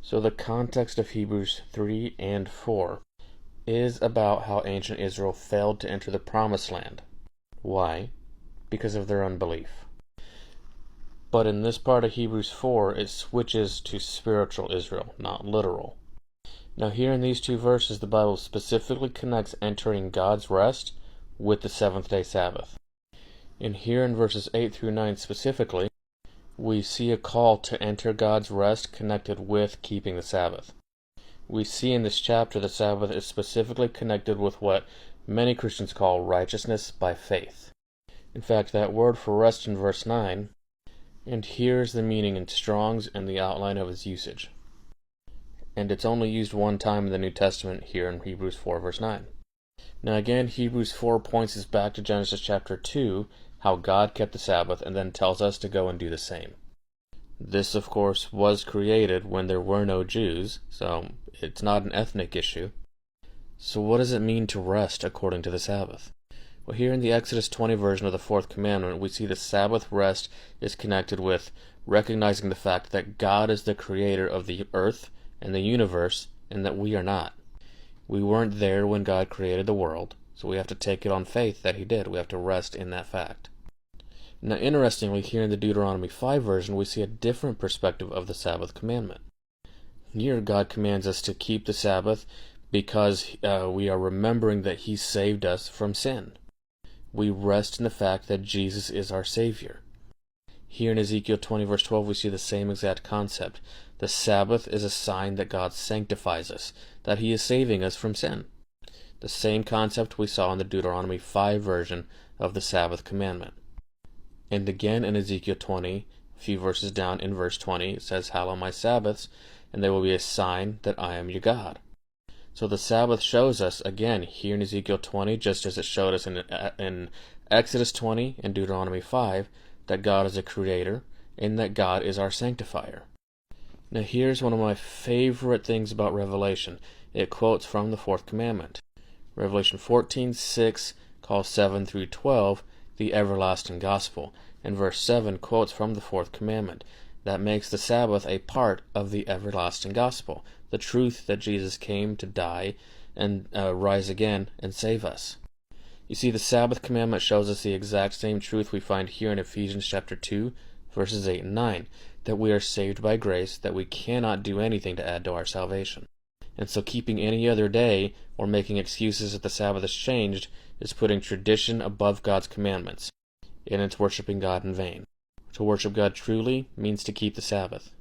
So the context of Hebrews 3 and 4 is about how ancient Israel failed to enter the Promised Land. Why? Because of their unbelief. But in this part of Hebrews 4, it switches to spiritual Israel, not literal. Now here in these two verses, the Bible specifically connects entering God's rest with the seventh-day Sabbath. And here in verses 8 through 9 specifically, we see a call to enter God's rest connected with keeping the Sabbath. We see in this chapter the Sabbath is specifically connected with what many Christians call righteousness by faith. In fact, that word for rest in verse 9, and here's the meaning in Strong's and the outline of its usage. And it's only used one time in the New Testament here in Hebrews 4 verse 9. Now again, Hebrews 4 points us back to Genesis chapter 2, how God kept the Sabbath, and then tells us to go and do the same. This, of course, was created when there were no Jews, so it's not an ethnic issue. So what does it mean to rest according to the Sabbath? Well, here in the Exodus 20 version of the fourth commandment, we see the Sabbath rest is connected with recognizing the fact that God is the creator of the earth and the universe, and that we are not. We weren't there when God created the world, so we have to take it on faith that He did. We have to rest in that fact. Now, interestingly, here in the Deuteronomy 5 version, we see a different perspective of the Sabbath commandment. Here, God commands us to keep the Sabbath because we are remembering that He saved us from sin. We rest in the fact that Jesus is our Savior. Here in Ezekiel 20 verse 12, we see the same exact concept. The Sabbath is a sign that God sanctifies us, that He is saving us from sin. The same concept we saw in the Deuteronomy 5 version of the Sabbath commandment. And again in Ezekiel 20, a few verses down in verse 20, it says, "Hallow my Sabbaths, and they will be a sign that I am your God." So the Sabbath shows us, again, here in Ezekiel 20, just as it showed us in Exodus 20 and Deuteronomy 5, that God is a creator, and that God is our sanctifier. Now here's one of my favorite things about Revelation. It quotes from the fourth commandment. Revelation 14:6 calls 7 through 12 the everlasting gospel, and verse 7 quotes from the fourth commandment. That makes the Sabbath a part of the everlasting gospel, the truth that Jesus came to die and rise again and save us. You see, the Sabbath commandment shows us the exact same truth we find here in Ephesians chapter 2, verses 8 and 9, that we are saved by grace, that we cannot do anything to add to our salvation. And so keeping any other day or making excuses that the Sabbath is changed is putting tradition above God's commandments, and it's worshiping God in vain. To worship God truly means to keep the Sabbath.